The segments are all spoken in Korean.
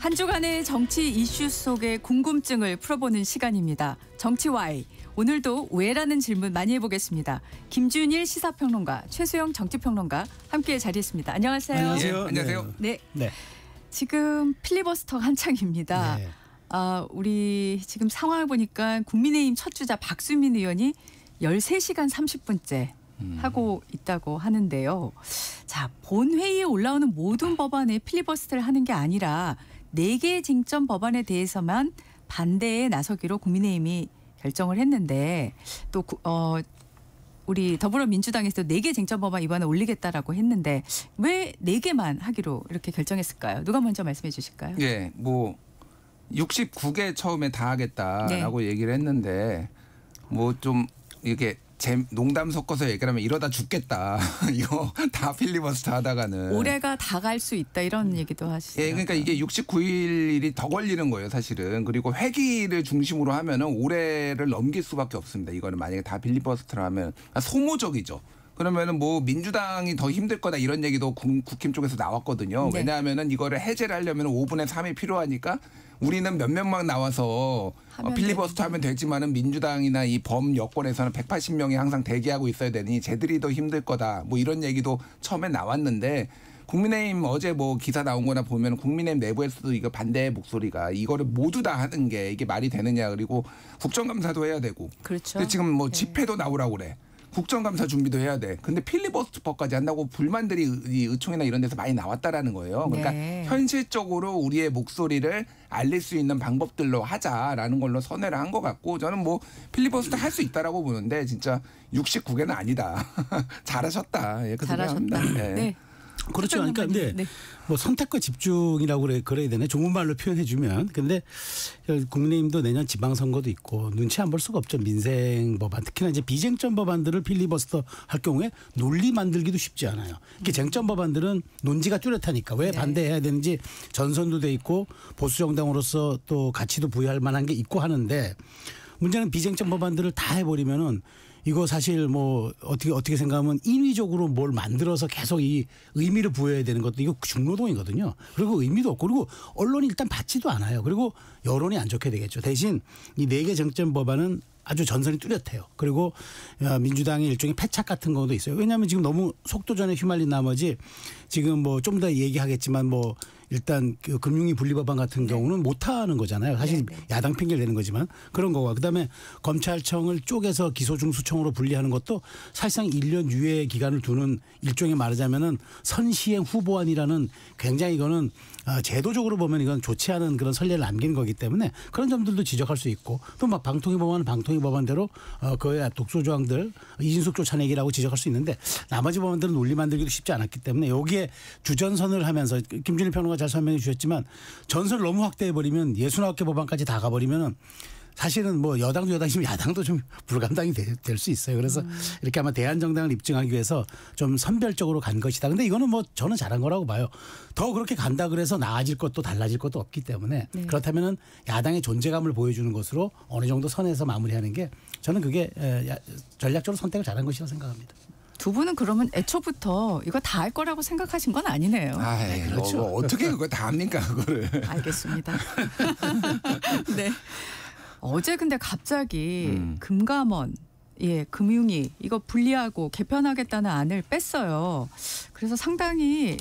한 주간의 정치 이슈 속의 궁금증을 풀어보는 시간입니다. 정치와이. 오늘도 왜라는 질문 많이 해보겠습니다. 김준일 시사평론가, 최수영 정치평론가 함께 자리했습니다. 안녕하세요. 안녕하세요. 예, 안녕하세요. 네. 네. 지금 필리버스터 한창입니다. 네. 우리 지금 상황을 보니까 국민의힘 첫 주자 박수민 의원이 13시간 30분째 하고 있다고 하는데요. 자, 본회의에 올라오는 모든 법안에 필리버스터를 하는 게 아니라 4개 쟁점 법안에 대해서만 반대에 나서기로 국민의힘이 결정을 했는데 또 우리 더불어민주당에서 4개 쟁점 법안 이번에 올리겠다라고 했는데 왜 4개만 하기로 이렇게 결정했을까요? 누가 먼저 말씀해 주실까요? 예, 뭐 69개 처음에 다 하겠다라고 얘기를 했는데 뭐 좀 이렇게 농담 섞어서 얘기를 하면 이러다 죽겠다. 이거 다 필리버스터 하다가는. 올해가 다 갈 수 있다 이런 얘기도 하시죠. 예, 그러니까 이게 69일이 더 걸리는 거예요, 사실은. 그리고 회기를 중심으로 하면은 올해를 넘길 수밖에 없습니다. 이거는 만약에 다 필리버스터를 하면 소모적이죠. 그러면은 뭐 민주당이 더 힘들 거다 이런 얘기도 국힘 쪽에서 나왔거든요. 네. 왜냐하면은 이거를 해제를 하려면 5분의 3이 필요하니까 우리는 몇 명만 나와서 필리버스터 하면 되지만은 민주당이나 이 범 여권에서는 180명이 항상 대기하고 있어야 되니 쟤들이 더 힘들 거다. 뭐 이런 얘기도 처음에 나왔는데 국민의힘 어제 뭐 기사 나온 거나 보면 국민의힘 내부에서도 이거 반대 목소리가 이거를 모두 다 하는 게 이게 말이 되느냐. 그리고 국정감사도 해야 되고. 그렇죠. 근데 지금 뭐 집회도 나오라고 그래. 국정감사 준비도 해야 돼. 근데 필리버스터법까지 한다고 불만들이 이 의총이나 이런 데서 많이 나왔다라는 거예요. 그러니까 네. 현실적으로 우리의 목소리를 알릴 수 있는 방법들로 하자라는 걸로 선회를 한 것 같고 저는 뭐 필리버스터 할 수 있다라고 보는데 진짜 69개는 아니다. 잘하셨다. 예, 그 소리 잘하셨다. 합니다. 예. 네. 그렇죠. 그러니까 근데 네. 뭐 선택과 집중이라고 그래야 되네. 좋은 말로 표현해 주면. 근데 국민의힘도 내년 지방선거도 있고 눈치 안 볼 수가 없죠. 민생 법안 특히나 이제 비쟁점 법안들을 필리버스터 할 경우에 논리 만들기도 쉽지 않아요. 이렇게 쟁점 법안들은 논지가 뚜렷하니까 왜 반대해야 되는지 전선도 돼 있고 보수 정당으로서 또 가치도 부여할 만한 게 있고 하는데 문제는 비쟁점 법안들을 다 해버리면은 이거 사실 뭐 어떻게 생각하면 인위적으로 뭘 만들어서 계속 이 의미를 부여해야 되는 것도 이거 중노동이거든요. 그리고 의미도 없고 그리고 언론이 일단 받지도 않아요. 그리고 여론이 안 좋게 되겠죠. 대신 이 4개 쟁점 법안은 아주 전선이 뚜렷해요. 그리고 민주당의 일종의 패착 같은 것도 있어요. 왜냐하면 지금 너무 속도전에 휘말린 나머지 지금 뭐 좀 더 얘기하겠지만 뭐 일단 그 금융위 분리법안 같은 경우는 못하는 거잖아요. 사실 야당 핑계를 대는 거지만 그런 거고 그다음에 검찰청을 쪼개서 기소중수청으로 분리하는 것도 사실상 1년 유예 기간을 두는 일종의 말하자면은 선시행 후보안이라는 굉장히 이거는 제도적으로 보면 이건 좋지 않은 그런 선례를 남긴 거기 때문에 그런 점들도 지적할 수 있고 또 막 방통위 법안은 방통위 법안대로 그의 독소조항들 이진숙 쫓아내기라고 지적할 수 있는데 나머지 법안들은 논리 만들기도 쉽지 않았기 때문에 여기에 주전선을 하면서 김준일 평론가 잘 설명해 주셨지만 전선을 너무 확대해버리면 69개 법안까지 다 가버리면은 사실은 뭐 여당도 여당이지만 야당도 좀 불감당이 될 수 있어요. 그래서 이렇게 아마 대한정당을 입증하기 위해서 좀 선별적으로 간 것이다. 근데 이거는 뭐 저는 잘한 거라고 봐요. 더 그렇게 간다 그래서 나아질 것도 달라질 것도 없기 때문에 그렇다면은 야당의 존재감을 보여주는 것으로 어느 정도 선에서 마무리하는 게 저는 그게 전략적으로 선택을 잘한 것이라고 생각합니다. 두 분은 그러면 애초부터 이거 다 할 거라고 생각하신 건 아니네요. 네, 그렇죠. 어떻게 그걸 다 합니까 그거를. 알겠습니다. 네. 어제 근데 갑자기 금감원, 금융위 이거 분리하고 개편하겠다는 안을 뺐어요. 그래서 상당히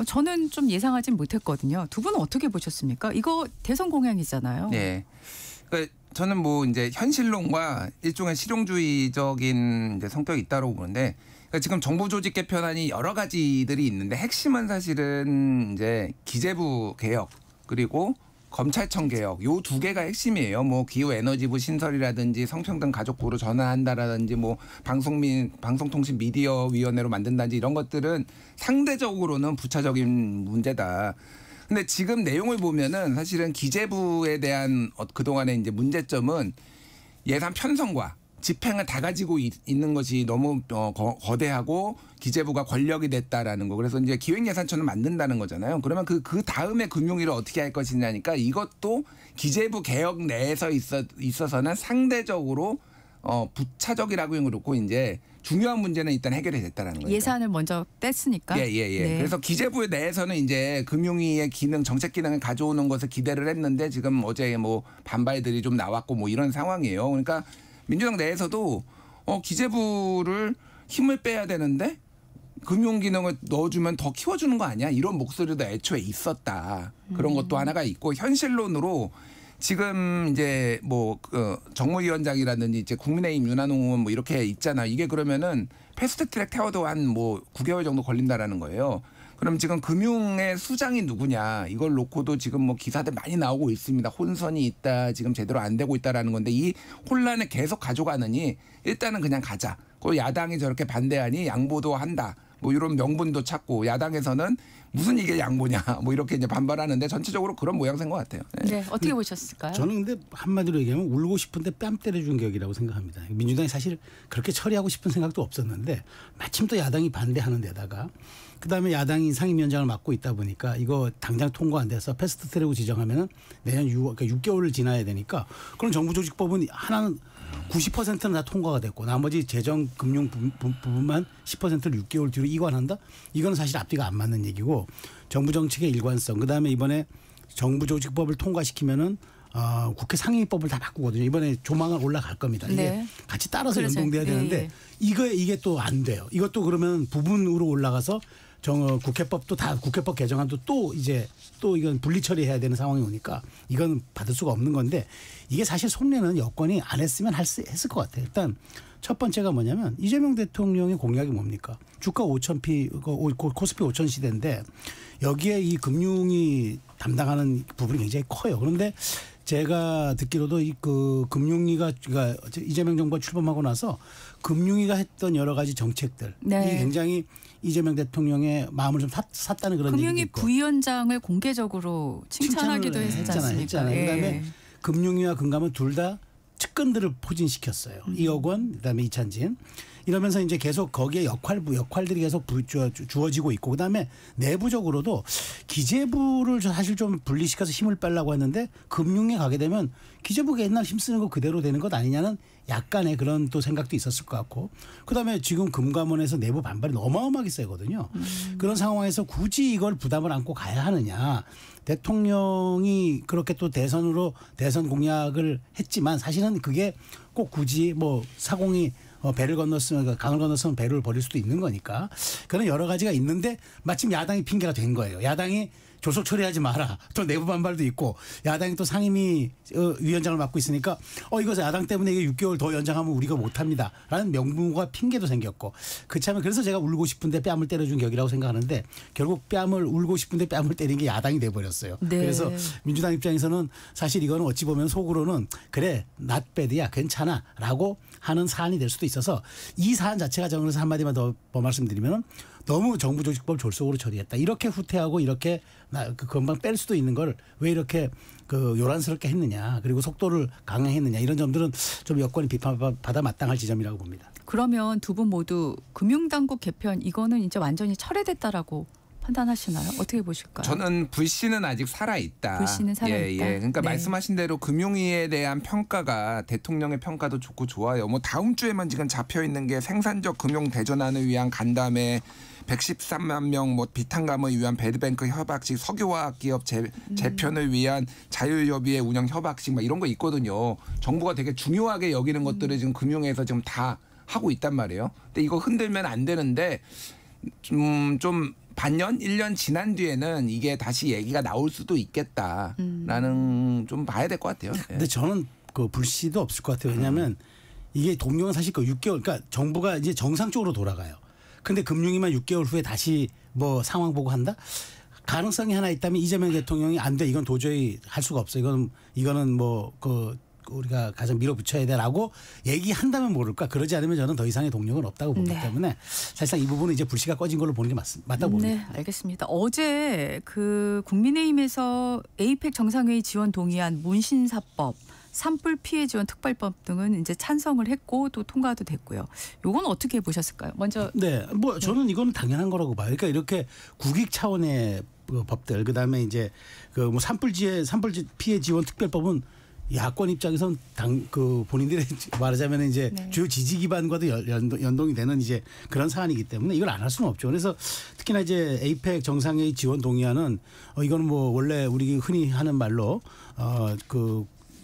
저는 좀 예상하진 못했거든요. 두 분은 어떻게 보셨습니까? 이거 대선 공약이잖아요. 네. 그러니까 저는 뭐 이제 현실론과 일종의 실용주의적인 이제 성격이 있다고 보는데 그러니까 지금 정부 조직 개편안이 여러 가지들이 있는데 핵심은 사실은 이제 기재부 개혁 그리고 검찰청 개혁 요 2개가 핵심이에요. 뭐 기후에너지부 신설이라든지 성평등 가족부로 전환한다라든지 뭐 방송통신 미디어위원회로 만든다든지 이런 것들은 상대적으로는 부차적인 문제다. 근데 지금 내용을 보면은 사실은 기재부에 대한 그동안의 이제 문제점은 예산 편성과 집행을 다 가지고 있는 것이 너무 거대하고 기재부가 권력이 됐다라는 거. 그래서 이제 기획예산처는 만든다는 거잖아요. 그러면 그 다음에 금융위를 어떻게 할 것이냐니까 이것도 기재부 개혁 내에서 있어서는 상대적으로 부차적이라고 그렇고 이제 중요한 문제는 일단 해결이 됐다라는 거예요. 예산을 먼저 뗐으니까. 예. 네. 그래서 기재부 내에서는 이제 금융위의 기능, 정책 기능을 가져오는 것을 기대를 했는데 지금 어제 뭐 반발들이 좀 나왔고 뭐 이런 상황이에요. 그러니까 민주당 내에서도 기재부를 힘을 빼야 되는데 금융 기능을 넣어주면 더 키워주는 거 아니야? 이런 목소리도 애초에 있었다. 그런 것도 하나가 있고 현실론으로 지금 이제 뭐 정무위원장이라든지 이제 국민의힘 윤한홍 의원 뭐 이렇게 있잖아. 이게 그러면은 패스트트랙 태워도 한 뭐 9개월 정도 걸린다라는 거예요. 그럼 지금 금융의 수장이 누구냐 이걸 놓고도 지금 뭐 기사들 많이 나오고 있습니다. 혼선이 있다. 지금 제대로 안 되고 있다라는 건데 이 혼란을 계속 가져가느니 일단은 그냥 가자. 그 야당이 저렇게 반대하니 양보도 한다. 뭐 이런 명분도 찾고 야당에서는 무슨 이게 양보냐 뭐 이렇게 이제 반발하는데 전체적으로 그런 모양새인 것 같아요. 네, 어떻게 보셨을까요? 저는 근데 한마디로 얘기하면 울고 싶은데 뺨 때려준 격이라고 생각합니다. 민주당이 사실 그렇게 처리하고 싶은 생각도 없었는데 마침 또 야당이 반대하는 데다가 그다음에 야당이 상임위원장을 맡고 있다 보니까 이거 당장 통과 안 돼서 패스트트랙으로 지정하면은 내년 6월, 그러니까 6개월을 지나야 되니까 그럼 정부조직법은 하나는 90%는 다 통과가 됐고 나머지 재정 금융 부분만 10%를 6개월 뒤로 이관한다? 이건 사실 앞뒤가 안 맞는 얘기고 정부 정책의 일관성 그다음에 이번에 정부조직법을 통과시키면은 국회 상임위법을 다 바꾸거든요. 이번에 조만간 올라갈 겁니다. 이게 네. 같이 따라서 그래서, 연동돼야 되는데 이게 또 안 돼요. 이것도 그러면 부분으로 올라가서 국회법도 다 국회법 개정안도 또 이건 분리 처리해야 되는 상황이 오니까 이건 받을 수가 없는 건데 이게 사실 속내는 여권이 안 했으면 했을 것 같아요. 일단 첫 번째가 뭐냐면 이재명 대통령의 공약이 뭡니까? 주가 5,000p 코스피 5,000 시대인데 여기에 이 금융이 담당하는 부분이 굉장히 커요. 그런데 제가 듣기로도 그 금융위가 그러니까 이재명 정부가 출범하고 나서 금융위가 했던 여러 가지 정책들 네. 이 굉장히 이재명 대통령의 마음을 좀 샀다는 그런 얘기도 금융위 있고. 부위원장을 공개적으로 칭찬하기도 했지 않습니까? 했잖아요. 예. 그다음에 금융위와 금감은 둘 다 측근들을 포진시켰어요. 이억원 그다음에 이찬진 이러면서 이제 계속 거기에 역할들이 계속 주어지고 있고 그다음에 내부적으로도 기재부를 사실 좀 분리시켜서 힘을 빼려고 했는데 금융에 가게 되면 기재부가 옛날 힘쓰는 거 그대로 되는 것 아니냐는 약간의 그런 또 생각도 있었을 것 같고 그다음에 지금 금감원에서 내부 반발이 어마어마하게 세거든요. 그런 상황에서 굳이 이걸 부담을 안고 가야 하느냐. 대통령이 그렇게 또 대선 공약을 했지만 사실은 그게 꼭 굳이 뭐 사공이 배를 건넜으면 강을 건넜으면 배를 버릴 수도 있는 거니까 그런 여러 가지가 있는데 마침 야당이 핑계가 된 거예요. 야당이 조속 처리하지 마라. 또 내부 반발도 있고 야당이 또 상임위 위원장을 맡고 있으니까 이거 야당 때문에 이게 6개월 더 연장하면 우리가 못합니다. 라는 명분과 핑계도 생겼고 그렇다면 그래서 제가 울고 싶은데 뺨을 때려준 격이라고 생각하는데 결국 울고 싶은데 뺨을 때린 게 야당이 돼버렸어요. 네. 그래서 민주당 입장에서는 사실 이거는 어찌 보면 속으로는 그래 not bad야 괜찮아 라고 하는 사안이 될 수도 있어서 이 사안 자체가 정해서 한마디만 더 말씀드리면 너무 정부조직법 졸속으로 처리했다. 이렇게 후퇴하고 이렇게 금방 뺄 수도 있는 걸 왜 이렇게 요란스럽게 했느냐. 그리고 속도를 강행했느냐. 이런 점들은 좀 여권이 비판받아 마땅할 지점이라고 봅니다. 그러면 두 분 모두 금융당국 개편 이거는 이제 완전히 철회됐다라고 판단하시나요? 어떻게 보실까요? 저는 불씨는 아직 살아있다. 불씨는 살아있다. 예. 그러니까 네. 말씀하신 대로 금융위에 대한 평가가 대통령의 평가도 좋고 좋아요. 뭐 다음 주에만 지금 잡혀 있는 게 생산적 금융 대전환을 위한 간담회 113만 명 뭐 비탄감을 위한 배드뱅크 협약식 석유화학 기업 재편을 위한 자율협의회 운영 협약식 막 이런 거 있거든요. 정부가 되게 중요하게 여기는 것들을 지금 금융에서 지금 다 하고 있단 말이에요. 근데 이거 흔들면 안 되는데 좀 반년, 1년 지난 뒤에는 이게 다시 얘기가 나올 수도 있겠다라는 좀 봐야 될 것 같아요. 근데 저는 그 불씨도 없을 것 같아요. 왜냐하면 이게 동료는 사실 그 6개월 그러니까 정부가 이제 정상적으로 돌아가요. 근데 금융위만 6개월 후에 다시 뭐 상황 보고 한다? 가능성이 하나 있다면 이재명 대통령이 안 돼. 이건 도저히 할 수가 없어. 이거는 뭐 우리가 가장 밀어붙여야 돼라고 얘기한다면 모를까. 그러지 않으면 저는 더 이상의 동력은 없다고 보기 네. 때문에 사실상 이 부분은 이제 불씨가 꺼진 걸로 보는 게 맞다고 봅니다. 네, 알겠습니다. 어제 그 국민의힘에서 에이펙 정상회의 지원 동의안 문신사법, 산불 피해 지원 특별법 등은 이제 찬성을 했고 또 통과도 됐고요. 요건 어떻게 보셨을까요? 먼저 네, 뭐 저는 이거는 당연한 거라고 봐요. 그러니까 이렇게 국익 차원의 법들, 그다음에 이제 그 뭐 산불 피해 지원 특별법은 야권 입장에선 본인들의 말하자면 이제 네. 주요 지지 기반과도 연동이 되는 이제 그런 사안이기 때문에 이걸 안 할 수는 없죠. 그래서 특히나 이제 에이펙 정상회의 지원 동의안은 이거는 뭐 원래 우리 흔히 하는 말로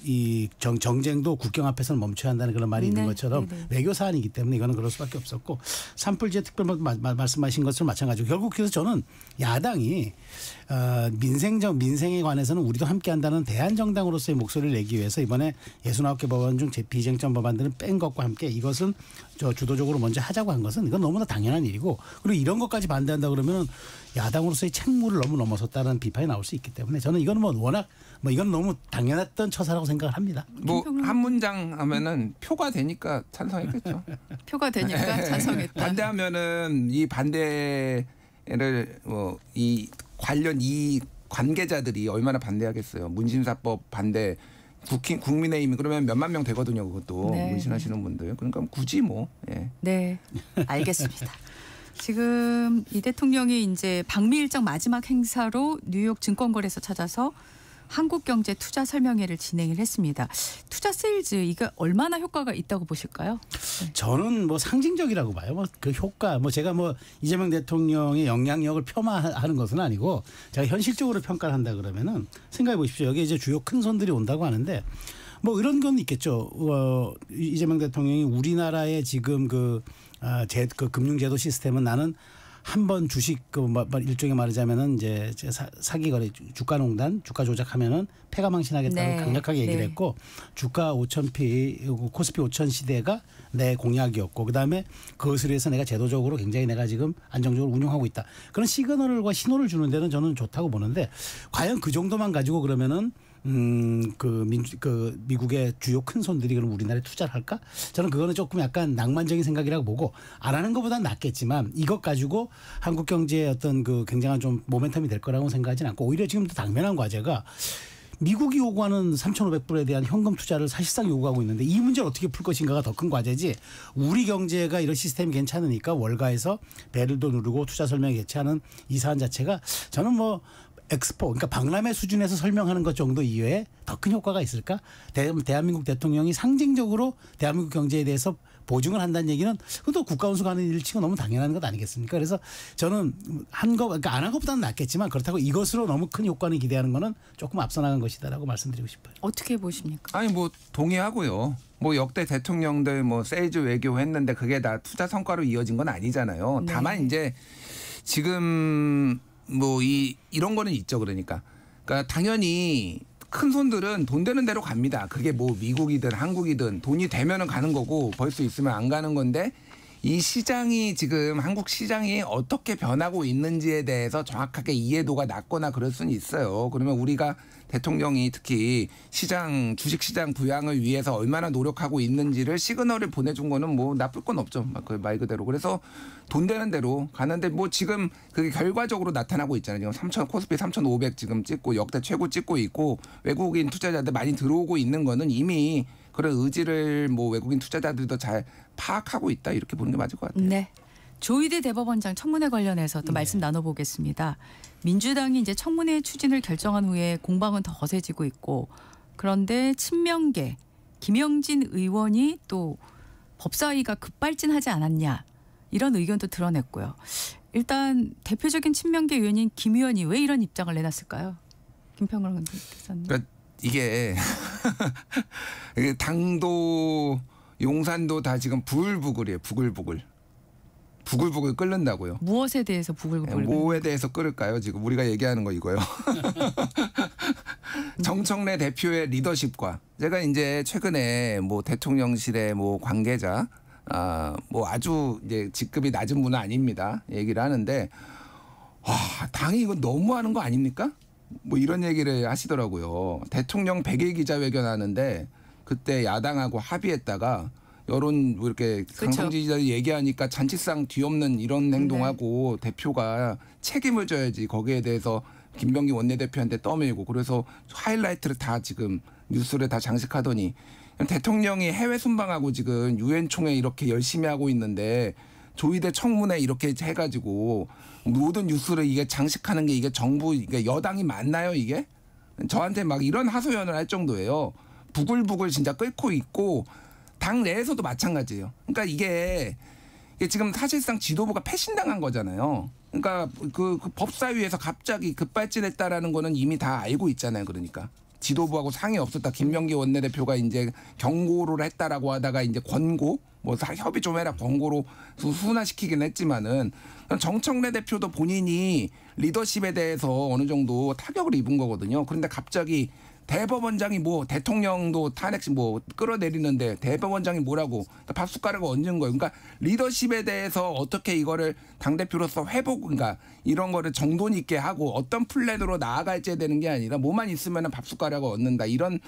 이 정쟁도 국경 앞에서는 멈춰야 한다는 그런 말이 있는 것처럼 외교 사안이기 때문에 이거는 그럴 수밖에 없었고 산불제 특별 말씀하신 것처럼 마찬가지고 결국 그래서 저는 야당이 민생에 관해서는 우리도 함께한다는 대한정당으로서의 목소리를 내기 위해서 이번에 69개 법안 중 비쟁점 법안들은 뺀 것과 함께 이것은 주도적으로 먼저 하자고 한 것은 이건 너무나 당연한 일이고 그리고 이런 것까지 반대한다 그러면 야당으로서의 책무를 너무 넘어섰다는 비판이 나올 수 있기 때문에 저는 이건 뭐 워낙 이건 너무 당연했던 처사라고 생각을 합니다. 뭐 한 문장 하면은 표가 되니까 찬성했겠죠. 표가 되니까 찬성했다. 반대하면은 이 반대를 이 관련 이 관계자들이 얼마나 반대하겠어요. 문신사법 반대 국민의힘이 그러면 몇만 명 되거든요. 그것도 네. 문신하시는 분들. 그러니까 굳이 뭐. 예. 네, 알겠습니다. 지금 이 대통령이 이제 방미 일정 마지막 행사로 뉴욕 증권거래소 찾아서 한국경제 투자 설명회를 진행을 했습니다. 투자 세일즈 이게 얼마나 효과가 있다고 보실까요? 저는 뭐 상징적이라고 봐요. 그 효과 제가 이재명 대통령의 영향력을 폄하하는 것은 아니고 제가 현실적으로 평가를 한다 그러면은 생각해 보십시오. 여기 이제 주요 큰 손들이 온다고 하는데 이런 건 있겠죠. 이재명 대통령이 우리나라의 지금 그 금융제도 시스템은 나는 한번 주식 일종의 말하자면은 이제 사기 거래 주가농단 주가 조작하면은 패가망신하겠다고 네. 강력하게 얘기를 했고 주가 5,000피 코스피 5,000 시대가 내 공약이었고 그다음에 그것을 위해서 내가 제도적으로 굉장히 내가 지금 안정적으로 운영하고 있다. 그런 시그널과 신호를 주는 데는 저는 좋다고 보는데 과연 그 정도만 가지고 그러면은 미국의 주요 큰 손들이 그럼 우리나라에 투자를 할까? 저는 그거는 조금 약간 낭만적인 생각이라고 보고 안 하는 것보다는 낫겠지만 이것 가지고 한국 경제의 어떤 굉장한 좀 모멘텀이 될 거라고 생각하지는 않고 오히려 지금도 당면한 과제가 미국이 요구하는 3,500불에 대한 현금 투자를 사실상 요구하고 있는데 이 문제를 어떻게 풀 것인가가 더 큰 과제지 우리 경제가 이런 시스템이 괜찮으니까 월가에서 배럴도 누르고 투자 설명이 개최하는 이 사안 자체가 저는 그러니까 박람회 수준에서 설명하는 것 정도 이외에 더 큰 효과가 있을까? 대한민국 대통령이 상징적으로 대한민국 경제에 대해서 보증을 한다는 얘기는 그것도 국가원수가 하는 일을 치고 너무 당연한 것 아니겠습니까? 그래서 저는 그러니까 안 한 것보다는 낫겠지만 그렇다고 이것으로 너무 큰 효과를 기대하는 거는 조금 앞서 나간 것이다라고 말씀드리고 싶어요. 어떻게 보십니까? 아니 동의하고요. 역대 대통령들 세일즈 외교 했는데 그게 다 투자 성과로 이어진 건 아니잖아요. 네. 다만 이제 지금 이런 거는 있죠. 그러니까 당연히 큰 손들은 돈 되는 대로 갑니다. 그게 미국이든 한국이든 돈이 되면은 가는 거고 벌 수 있으면 안 가는 건데 이 시장이 지금 한국 시장이 어떻게 변하고 있는지에 대해서 정확하게 이해도가 낮거나 그럴 수는 있어요. 그러면 우리가 대통령이 특히 주식시장 부양을 위해서 얼마나 노력하고 있는지를 시그널을 보내준 거는 나쁠 건 없죠. 말 그대로. 그래서 돈 되는 대로 가는데 지금 그게 결과적으로 나타나고 있잖아요. 지금 코스피 3,500 지금 찍고 역대 최고 찍고 있고 외국인 투자자들 많이 들어오고 있는 거는 이미 그런 의지를 외국인 투자자들도 잘 파악하고 있다 이렇게 보는 게 맞을 것 같아요. 네. 조희대 대법원장 청문회 관련해서 또 말씀 나눠보겠습니다. 민주당이 이제 청문회 추진을 결정한 후에 공방은 더 거세지고 있고 그런데 친명계 김영진 의원이 또 법사위가 급발진하지 않았냐 이런 의견도 드러냈고요. 일단 대표적인 친명계 의원인 김 의원이 왜 이런 입장을 내놨을까요? 김평걸 의원께서는. 그러니까 이게 당도 용산도 다 지금 부글부글이에요. 부글부글 끓는다고요. 무엇에 대해서 부글부글? 뭐에 대해서 끓을까요? 지금 우리가 얘기하는 거 이거요. 정청래 대표의 리더십과 제가 이제 최근에 대통령실의 관계자 아주 이제 직급이 낮은 분은 아닙니다. 얘기를 하는데 당이 이거 너무하는 거 아닙니까? 이런 얘기를 하시더라고요. 대통령 100일 기자회견 하는데 그때 야당하고 합의했다가 여론 이렇게 강성지지자들 얘기하니까 잔치상 뒤엎는 이런 행동하고 대표가 책임을 져야지 거기에 대해서 김병기 원내대표한테 떠밀고 그래서 하이라이트를 다 지금 뉴스를 다 장식하더니 대통령이 해외 순방하고 지금 유엔 총회 이렇게 열심히 하고 있는데 조희대 청문회 이렇게 해가지고 모든 뉴스를 이게 장식하는 게 이게 정부 이게 여당이 맞나요 이게? 저한테 이런 하소연을 할 정도예요. 부글부글 진짜 끓고 있고 당 내에서도 마찬가지예요. 그러니까 이게 지금 사실상 지도부가 패신당한 거잖아요. 그러니까 그 법사위에서 갑자기 급발진했다라는 거는 이미 다 알고 있잖아요. 그러니까 지도부하고 상의 없었다. 김명기 원내대표가 이제 경고를 했다라고 하다가 이제 권고 뭐 협의 좀 해라 권고로 순화시키긴 했지만은 정청래 대표도 본인이 리더십에 대해서 어느 정도 타격을 입은 거거든요. 그런데 갑자기 대법원장이 뭐 대통령도 탄핵 뭐 끌어내리는데 대법원장이 뭐라고 밥숟가락을 얹은 거예요. 그러니까 리더십에 대해서 어떻게 이거를 당대표로서 회복 그러니까 이런 거를 정돈 있게 하고 어떤 플랜으로 나아갈지에 되는 게 아니라 뭐만 있으면 밥숟가락을 얹는다. 이런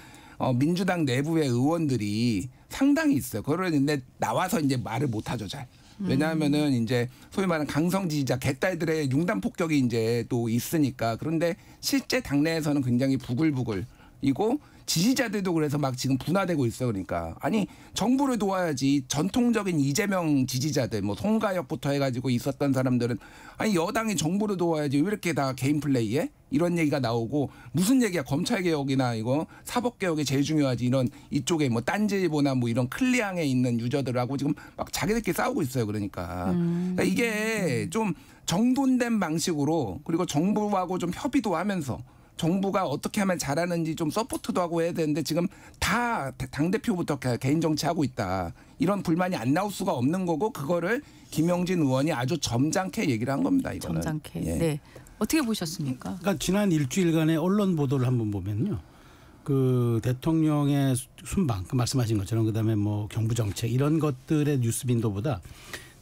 민주당 내부의 의원들이 상당히 있어요. 그런데 나와서 이제 말을 못 하죠, 잘. 왜냐하면은 이제 소위 말하는 강성 지지자 개딸들의 융단 폭격이 이제 또 있으니까. 그런데 실제 당내에서는 굉장히 부글부글이고 지지자들도 그래서 막 지금 분화되고 있어. 그러니까 아니 정부를 도와야지. 전통적인 이재명 지지자들 뭐 송가혁부터 해가지고 있었던 사람들은 아니 여당이 정부를 도와야지 왜 이렇게 다 개인 플레이해? 이런 얘기가 나오고 무슨 얘기야 검찰개혁이나 이거 사법개혁이 제일 중요하지 이런 이쪽에 뭐 딴지일보나 뭐 이런 클리앙에 있는 유저들하고 지금 막 자기들끼리 싸우고 있어요. 그러니까 이게 좀 정돈된 방식으로 그리고 정부하고 좀 협의도 하면서 정부가 어떻게 하면 잘하는지 좀 서포트도 하고 해야 되는데 지금 다 당대표부터 개인 정치하고 있다. 이런 불만이 안 나올 수가 없는 거고 그거를 김영진 의원이 아주 점잖게 얘기를 한 겁니다. 이거는. 점잖게. 예. 네. 어떻게 보셨습니까? 그러니까 지난 일주일간의 언론 보도를 한번 보면요. 그 대통령의 순방, 그 말씀하신 것처럼 그다음에 뭐 경부 정책 이런 것들의 뉴스 빈도보다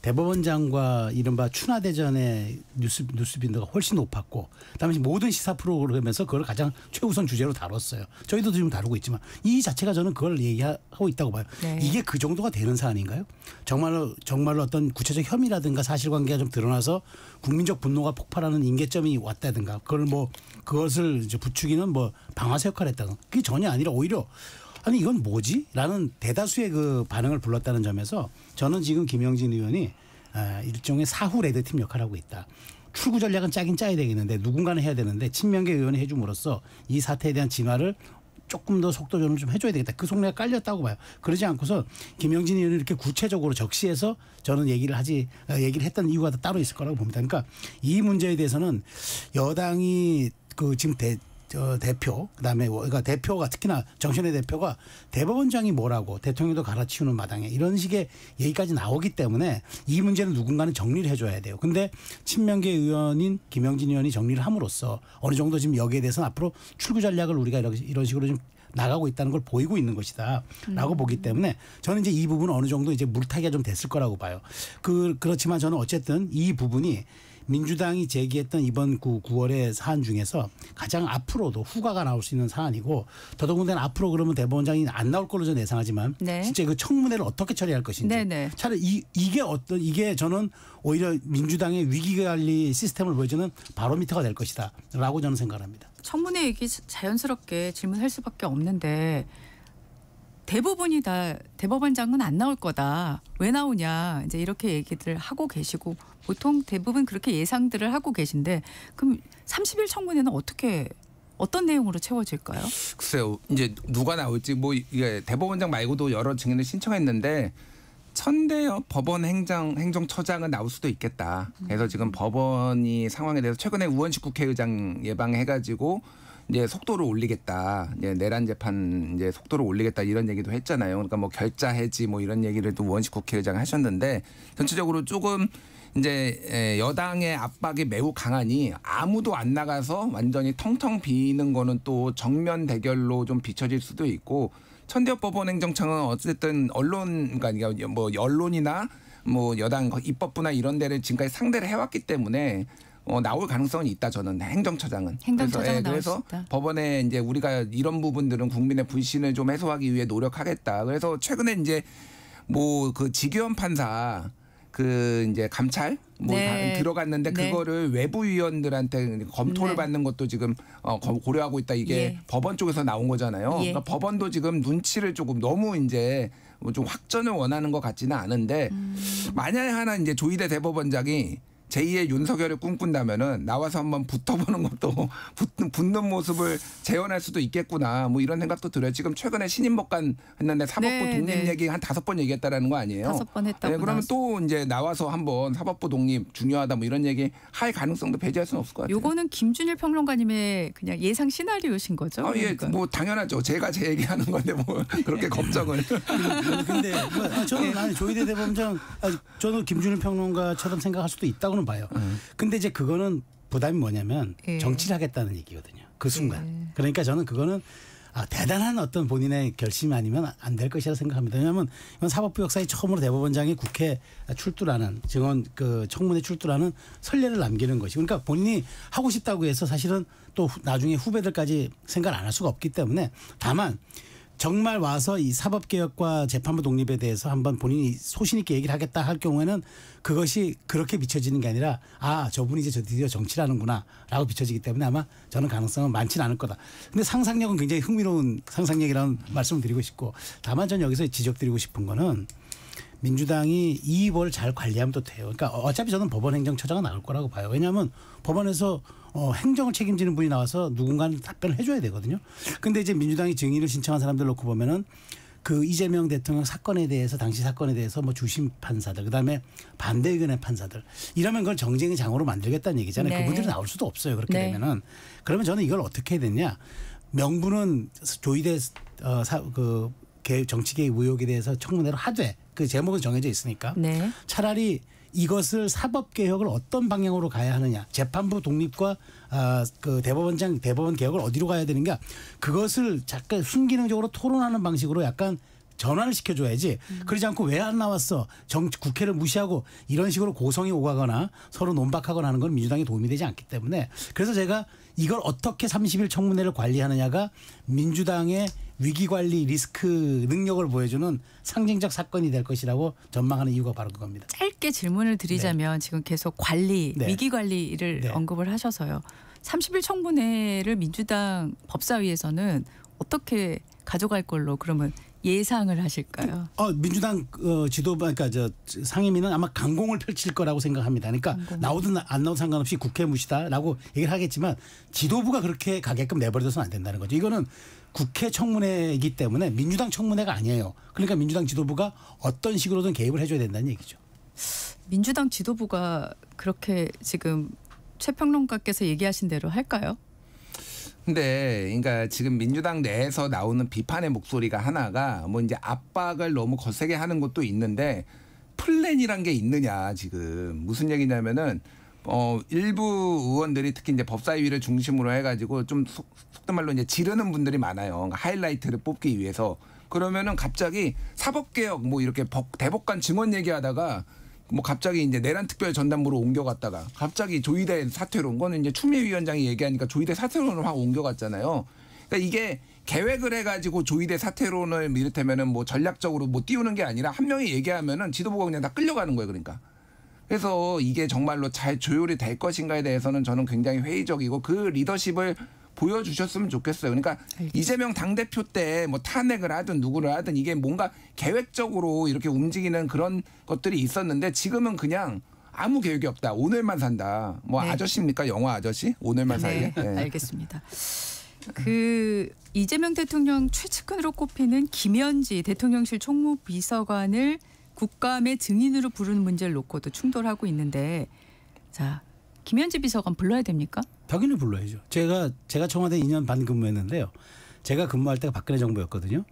대법원장과 이른바 추나대전의 뉴스 빈도가 훨씬 높았고 그다음에 모든 시사 프로그램에서 그걸 가장 최우선 주제로 다뤘어요. 저희도 지금 다루고 있지만 이 자체가 저는 그걸 얘기하고 있다고 봐요. 네. 이게 그 정도가 되는 사안인가요? 정말로 어떤 구체적 혐의라든가 사실관계가 좀 드러나서 국민적 분노가 폭발하는 임계점이 왔다든가 그것을 이제 부추기는 뭐 방아쇠 역할을 했다든가 그게 전혀 아니라 오히려 아니 이건 뭐지? 라는 대다수의 그 반응을 불렀다는 점에서 저는 지금 김영진 의원이 일종의 사후 레드팀 역할을 하고 있다. 출구 전략은 짜긴 짜야 되겠는데 누군가는 해야 되는데 친명계 의원이 해줌으로써 이 사태에 대한 진화를 조금 더 속도 조절을 좀 해줘야 되겠다. 그 속내가 깔렸다고 봐요. 그러지 않고서 김영진 의원이 이렇게 구체적으로 적시해서 저는 얘기를 했던 이유가 따로 있을 거라고 봅니다. 그러니까 이 문제에 대해서는 여당이 그 지금 대표 그다음에 그러니까 대표가 특히나 정신의 대표가 대법원장이 뭐라고 대통령도 갈아치우는 마당에 이런 식의 얘기까지 나오기 때문에 이 문제는 누군가는 정리를 해줘야 돼요. 근데 친명계 의원인 김영진 의원이 정리를 함으로써 어느 정도 지금 여기에 대해서는 앞으로 출구 전략을 우리가 이런 식으로 좀 나가고 있다는 걸 보이고 있는 것이다라고 보기 때문에 저는 이제 이 부분은 어느 정도 이제 물타기가 좀 됐을 거라고 봐요. 그렇지만 저는 어쨌든 이 부분이 민주당이 제기했던 이번 9월의 사안 중에서 가장 앞으로도 후과가 나올 수 있는 사안이고 더더군다나 앞으로 그러면 대법원장이 안 나올 걸로 저는 예상하지만 네. 진짜 그 청문회를 어떻게 처리할 것인지 네네. 차라리 이게 저는 오히려 민주당의 위기관리 시스템을 보여주는 바로미터가 될 것이다라고 저는 생각합니다. 청문회 얘기 자연스럽게 질문할 수밖에 없는데 대부분이 다 대법원장은 안 나올 거다. 왜 나오냐 이제 이렇게 얘기들 하고 계시고 보통 대부분 그렇게 예상들을 하고 계신데 그럼 30일 청문회는 어떤 내용으로 채워질까요? 글쎄요. 이제 누가 나올지 뭐 이게 대법원장 말고도 여러 증인을 신청했는데 천대엽 법원 행정처장은 나올 수도 있겠다. 그래서 지금 법원이 상황에 대해서 최근에 우원식 국회의장 예방해가지고 이제 속도를 올리겠다. 이제 내란 재판 이제 속도를 올리겠다 이런 얘기도 했잖아요. 그러니까 뭐 결자 해지 뭐 이런 얘기를 또 우원식 국회의장 하셨는데 전체적으로 조금 이제 여당의 압박이 매우 강하니 아무도 안 나가서 완전히 텅텅 비는 거는 또 정면 대결로 좀 비춰질 수도 있고 천대엽 법원 행정처는 어쨌든 그러니까 뭐 언론이나 뭐 여당 입법부나 이런 데를 지금까지 상대를 해왔기 때문에 나올 가능성은 있다. 저는 행정처장은. 그래서 법원에 이제 우리가 이런 부분들은 국민의 불신을 좀 해소하기 위해 노력하겠다. 그래서 최근에 이제 뭐 그 지규현 판사 그 이제 감찰 네. 들어갔는데 네. 그거를 외부 위원들한테 검토를 네. 받는 것도 지금 고려하고 있다. 이게 예. 법원 쪽에서 나온 거잖아요. 예. 그러니까 법원도 지금 눈치를 조금 너무 이제 좀 확전을 원하는 것 같지는 않은데 만약에 하나 이제 조희대 대법원장이 제2의 윤석열을 꿈꾼다면은 나와서 한번 붙어보는 것도 붙는 모습을 재현할 수도 있겠구나. 뭐 이런 생각도 들어요. 지금 최근에 신임법관 했는데 사법부 네, 독립 네. 얘기 한 5번 얘기했다라는 거 아니에요? 5번 했다고. 네, 그러면 또 이제 나와서 한번 사법부 독립 중요하다 뭐 이런 얘기 할 가능성도 배제할 수는 없을 것 같아요. 요거는 김준일 평론가님의 그냥 예상 시나리오신 거죠? 예, 그러니까. 뭐 당연하죠. 제가 제 얘기하는 건데 뭐 그렇게 걱정을. 근데 저는 아니 조희대 대법원장 저는 김준일 평론가처럼 생각할 수도 있다고는 봐요. 근데 이제 그거는 부담이 뭐냐면 예. 정치를 하겠다는 얘기거든요. 그 순간. 예. 그러니까 저는 그거는 대단한 어떤 본인의 결심이 아니면 안 될 것이라 생각합니다. 왜냐하면 이건 사법부 역사에 처음으로 대법원장이 국회 출두라는 증언 그 청문회 출두라는 선례를 남기는 것이. 그러니까 본인이 하고 싶다고 해서 사실은 또 나중에 후배들까지 생각 안 할 수가 없기 때문에 다만 정말 와서 이 사법개혁과 재판부 독립에 대해서 한번 본인이 소신 있게 얘기를 하겠다 할 경우에는 그것이 그렇게 비춰지는 게 아니라 저분이 이제 드디어 정치를 하는구나 라고 비춰지기 때문에 아마 저는 가능성은 많지는 않을 거다. 근데 상상력은 굉장히 흥미로운 상상력이라는 말씀을 드리고 싶고 다만 전 여기서 지적드리고 싶은 거는 민주당이 이 법을 잘 관리하면 또 돼요. 그러니까 어차피 저는 법원행정처장은 나올 거라고 봐요. 왜냐하면 법원에서 행정을 책임지는 분이 나와서 누군가는 답변을 해줘야 되거든요. 근데 이제 민주당이 증인을 신청한 사람들 놓고 보면은 그 이재명 대통령 사건에 대해서 당시 사건에 대해서 뭐 주심 판사들 그다음에 반대 의견의 판사들 이러면 그걸 정쟁의 장으로 만들겠다는 얘기잖아요. 네. 그분들이 나올 수도 없어요. 그렇게 네. 되면은 그러면 저는 이걸 어떻게 해야 되냐. 명분은 조희대 정치개혁 의혹에 대해서 청문회로 하되 그 제목은 정해져 있으니까 네. 차라리 이것을 사법개혁을 어떤 방향으로 가야 하느냐. 재판부 독립과 그 대법원 개혁을 어디로 가야 되는가. 그것을 잠깐 순기능적으로 토론하는 방식으로 약간 전환을 시켜줘야지. 그러지 않고 왜 안 나왔어. 국회를 무시하고 이런 식으로 고성이 오가거나 서로 논박하거나 하는 건 민주당에 도움이 되지 않기 때문에 그래서 제가 이걸 어떻게 30일 청문회를 관리하느냐가 민주당의 위기관리 리스크 능력을 보여주는 상징적 사건이 될 것이라고 전망하는 이유가 바로 그겁니다. 짧게 질문을 드리자면 지금 계속 관리, 네. 위기 관리를 네. 언급을 하셔서요. 30일 청문회를 민주당 법사위에서는 어떻게 가져갈 걸로 그러면 예상을 하실까요? 민주당 지도부 그러니까 상임위는 아마 강공을 펼칠 거라고 생각합니다. 그러니까 나오든 안 나오든 상관없이 국회 무시다라고 얘기를 하겠지만 지도부가 그렇게 가게끔 내버려둬서는 안 된다는 거죠. 이거는 국회 청문회이기 때문에 민주당 청문회가 아니에요. 그러니까 민주당 지도부가 어떤 식으로든 개입을 해줘야 된다는 얘기죠. 민주당 지도부가 그렇게 지금 최 평론가께서 얘기하신 대로 할까요? 근데 그러니까 지금 민주당 내에서 나오는 비판의 목소리가 하나가 뭐 이제 압박을 너무 거세게 하는 것도 있는데 플랜이란 게 있느냐 지금 무슨 얘기냐면은 일부 의원들이 특히 이제 법사위를 중심으로 해가지고 좀 속된 말로 이제 지르는 분들이 많아요. 그러니까 하이라이트를 뽑기 위해서 그러면은 갑자기 사법개혁 뭐 이렇게 대법관 증언 얘기하다가 뭐 갑자기 이제 내란 특별 전담부로 옮겨갔다가 갑자기 조희대 사퇴론 거는 이제 추미애 위원장이 얘기하니까 조희대 사퇴론을 확 옮겨갔잖아요. 그러니까 이게 계획을 해가지고 조희대 사퇴론을 이를테면은 뭐 전략적으로 뭐 띄우는 게 아니라 한 명이 얘기하면은 지도부가 그냥 다 끌려가는 거예요. 그러니까. 그래서 이게 정말로 잘 조율이 될 것인가에 대해서는 저는 굉장히 회의적이고 그 리더십을 보여주셨으면 좋겠어요. 그러니까 알겠습니다. 이재명 당대표 때 뭐 탄핵을 하든 누구를 하든 이게 뭔가 계획적으로 이렇게 움직이는 그런 것들이 있었는데 지금은 그냥 아무 계획이 없다. 오늘만 산다. 뭐 네. 아저씨입니까? 영화 아저씨? 오늘만 살게? 네, 알겠습니다. 그 이재명 대통령 최측근으로 꼽히는 김현지 대통령실 총무비서관을 국감의 증인으로 부르는 문제를 놓고도 충돌하고 있는데 자 김현지 비서관 불러야 됩니까? 당연히 불러야죠. 제가 청와대 2년 반 근무했는데요. 제가 근무할 때가 박근혜 정부였거든요.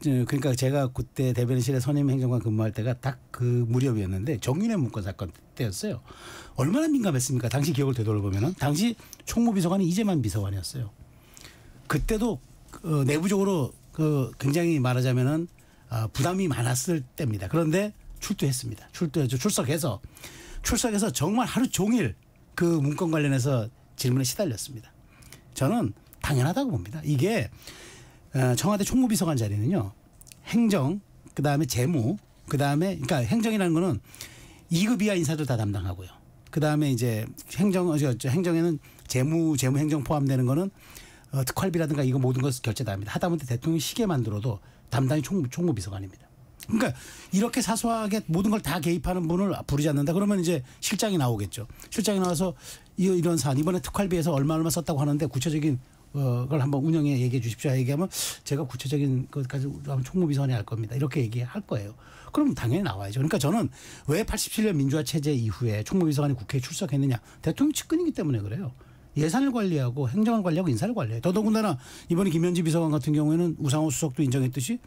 그러니까 제가 그때 대변인실에 선임 행정관 근무할 때가 딱 그 무렵이었는데 정윤회 문건 사건 때였어요. 얼마나 민감했습니까? 당시 기억을 되돌아보면 당시 총무비서관이 이재만 비서관이었어요. 그때도 내부적으로 굉장히 말하자면은 부담이 많았을 때입니다. 그런데 출두했습니다. 출석해서 정말 하루 종일 그 문건 관련해서 질문에 시달렸습니다. 저는 당연하다고 봅니다. 이게 청와대 총무비서관 자리는요. 행정, 그다음에 재무, 그다음에 그러니까 행정이라는 거는 2급 이하 인사도 다 담당하고요. 그다음에 이제 행정에는 재무 행정 포함되는 거는 특활비라든가 이거 모든 것을 결제 다 합니다. 하다못해 대통령 시계 만들어도 담당이 총무비서관입니다. 그러니까 이렇게 사소하게 모든 걸 다 개입하는 분을 부르지 않는다. 그러면 이제 실장이 나오겠죠. 실장이 나와서 이런 사안 이번에 특활비에서 얼마 썼다고 하는데 구체적인 걸 한번 운영에 얘기해 주십시오. 얘기하면 제가 구체적인 것까지 총무비서관이 할 겁니다. 이렇게 얘기할 거예요. 그럼 당연히 나와야죠. 그러니까 저는 왜 87년 민주화 체제 이후에 총무비서관이 국회에 출석했느냐. 대통령 측근이기 때문에 그래요. 예산을 관리하고 행정을 관리하고 인사를 관리해요. 더더군다나 이번에 김현지 비서관 같은 경우에는 우상호 수석도 인정했듯이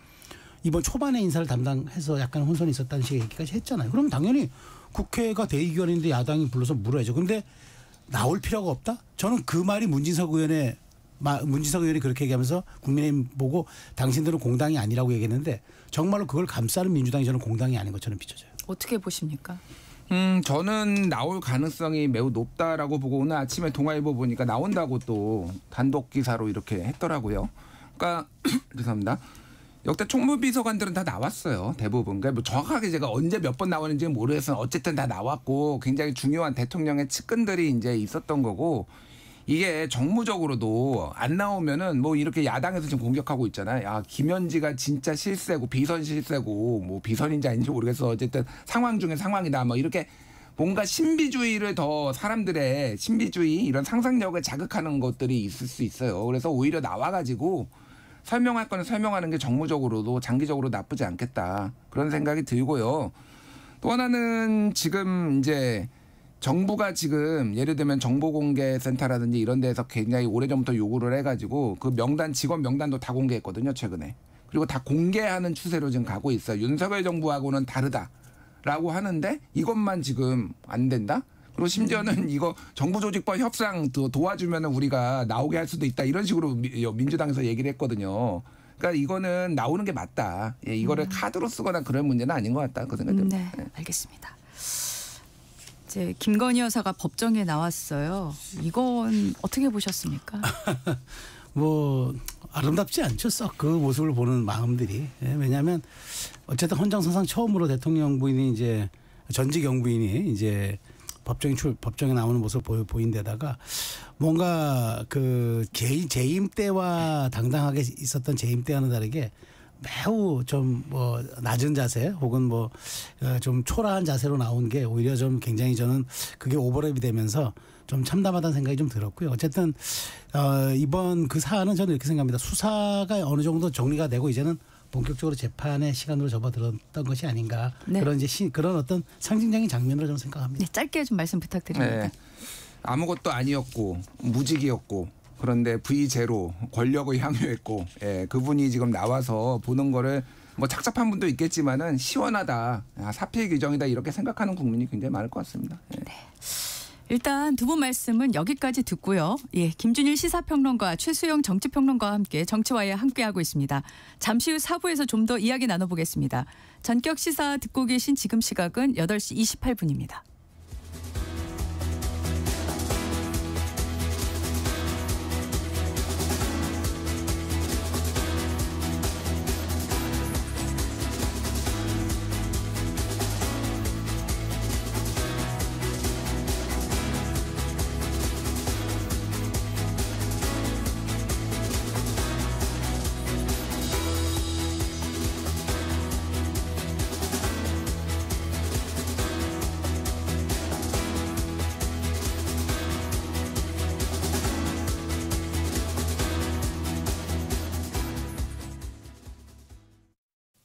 이번 초반에 인사를 담당해서 약간 혼선이 있었다는 식의 얘기까지 했잖아요. 그럼 당연히 국회가 대의기관인데 야당이 불러서 물어야죠. 그런데 나올 필요가 없다? 저는 그 말이 문진석 의원이 그렇게 얘기하면서 국민의힘 보고 당신들은 공당이 아니라고 얘기했는데 정말로 그걸 감싸는 민주당이 저는 공당이 아닌 것처럼 비춰져요. 어떻게 보십니까? 저는 나올 가능성이 매우 높다라고 보고 오늘 아침에 동아일보 보니까 나온다고 또 단독 기사로 이렇게 했더라고요. 그러니까 죄송합니다. 역대 총무비서관들은 다 나왔어요. 대부분. 그러니까 뭐 정확하게 제가 언제 몇 번 나오는지는 모르겠어요. 어쨌든 다 나왔고 굉장히 중요한 대통령의 측근들이 이제 있었던 거고 이게 정무적으로도 안 나오면은 뭐 이렇게 야당에서 지금 공격하고 있잖아요. 야, 김현지가 진짜 실세고 비선 실세고 뭐 비선인지 아닌지 모르겠어. 어쨌든 상황 중에 상황이다. 뭐 이렇게 뭔가 신비주의를 더 사람들의 신비주의 이런 상상력을 자극하는 것들이 있을 수 있어요. 그래서 오히려 나와가지고 설명할 거는 설명하는 게 정무적으로도 장기적으로 나쁘지 않겠다. 그런 생각이 들고요. 또 하나는 지금 이제 정부가 지금 예를 들면 정보공개센터라든지 이런 데에서 굉장히 오래전부터 요구를 해가지고 그 명단 직원 명단도 다 공개했거든요. 최근에. 그리고 다 공개하는 추세로 지금 가고 있어요. 윤석열 정부하고는 다르다라고 하는데 이것만 지금 안 된다? 그리고 심지어는 이거 정부조직법 협상 도와주면 우리가 나오게 할 수도 있다. 이런 식으로 민주당에서 얘기를 했거든요. 그러니까 이거는 나오는 게 맞다. 예, 이거를 카드로 쓰거나 그런 문제는 아닌 것 같다. 그 생각이 듭니다. 네, 알겠습니다. 이제 김건희 여사가 법정에 나왔어요. 이건 어떻게 보셨습니까? 뭐 아름답지 않죠. 썩 그 모습을 보는 마음들이. 예, 왜냐하면 어쨌든 헌정사상 처음으로 대통령 부인이 이제 전직 영부인이 이제 법정에 나오는 모습을 보인 데다가 뭔가 그 재임 때와 당당하게 있었던 재임 때와는 다르게 매우 좀 뭐 낮은 자세 혹은 뭐 좀 초라한 자세로 나온 게 오히려 좀 굉장히 저는 그게 오버랩이 되면서 좀 참담하다는 생각이 좀 들었고요. 어쨌든 이번 그 사안은 저는 이렇게 생각합니다. 수사가 어느 정도 정리가 되고 이제는 본격적으로 재판의 시간으로 접어들었던 것이 아닌가. 네. 그런 이제 그런 어떤 상징적인 장면으로 저는 생각합니다. 네, 짧게 좀 말씀 부탁드립니다. 네. 아무것도 아니었고 무직이었고 그런데 V0 권력을 향유했고 예, 그분이 지금 나와서 보는 거를 뭐 착잡한 분도 있겠지만은 시원하다. 사필 규정이다 이렇게 생각하는 국민이 굉장히 많을 것 같습니다. 예. 네. 일단 두 분 말씀은 여기까지 듣고요. 예, 김준일 시사평론가, 최수영 정치평론가와 함께 정치와에 함께하고 있습니다. 잠시 후 4부에서 좀 더 이야기 나눠보겠습니다. 전격 시사 듣고 계신 지금 시각은 8시 28분입니다.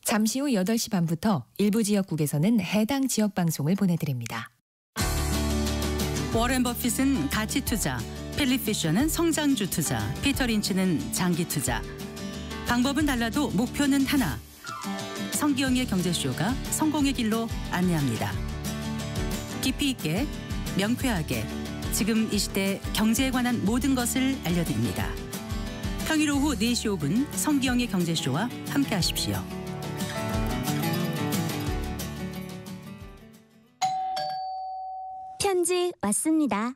잠시 후 8시 반부터 일부 지역국에서는 해당 지역 방송을 보내드립니다. 워렌 버핏은 가치 투자, 필립 피셔는 성장주 투자, 피터 린치는 장기 투자. 방법은 달라도 목표는 하나. 성기영의 경제쇼가 성공의 길로 안내합니다. 깊이 있게, 명쾌하게, 지금 이 시대 경제에 관한 모든 것을 알려드립니다. 평일 오후 4시 5분 성기영의 경제쇼와 함께하십시오. 편지 왔습니다.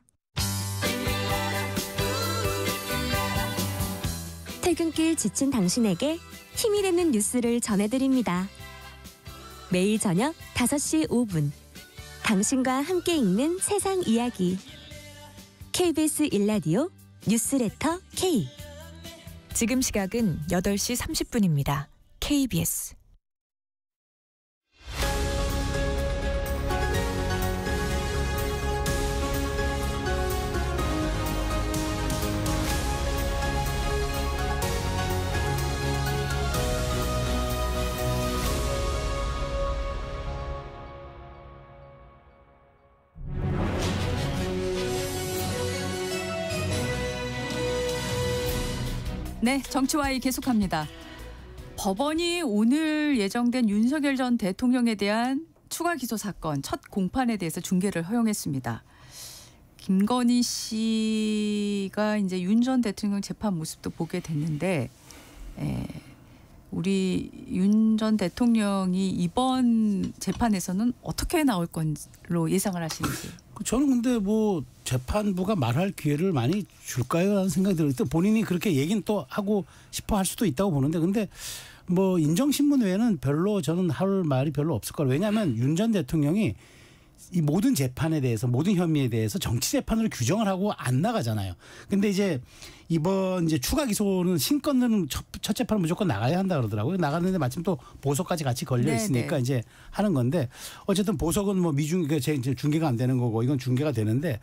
퇴근길 지친 당신에게 힘이 되는 뉴스를 전해드립니다. 매일 저녁 5시 5분 당신과 함께 읽는 세상 이야기 KBS 1라디오 뉴스레터 K. 지금 시각은 8시 30분입니다. KBS 네, 정치와이 계속합니다. 법원이 오늘 예정된 윤석열 전 대통령에 대한 추가 기소 사건 첫 공판에 대해서 중계를 허용했습니다. 김건희 씨가 이제 윤 전 대통령 재판 모습도 보게 됐는데, 우리 윤 전 대통령이 이번 재판에서는 어떻게 나올 걸로 예상을 하시는지. 저는 근데 뭐 재판부가 말할 기회를 많이 줄까요? 라는 생각이 들어요. 또 본인이 그렇게 얘기는 또 하고 싶어 할 수도 있다고 보는데, 근데 뭐 인정신문 외에는 별로 저는 할 말이 별로 없을 거예요. 왜냐하면 윤 전 대통령이 이 모든 재판에 대해서, 모든 혐의에 대해서 정치 재판으로 규정을 하고 안 나가잖아요. 근데 이제 이번 이제 추가 기소는 신건은 첫 재판은 무조건 나가야 한다 그러더라고요. 나갔는데 마침 또 보석까지 같이 걸려 있으니까 네네. 이제 하는 건데, 어쨌든 보석은 뭐 미중 이제 중계가 안 되는 거고 이건 중계가 되는데,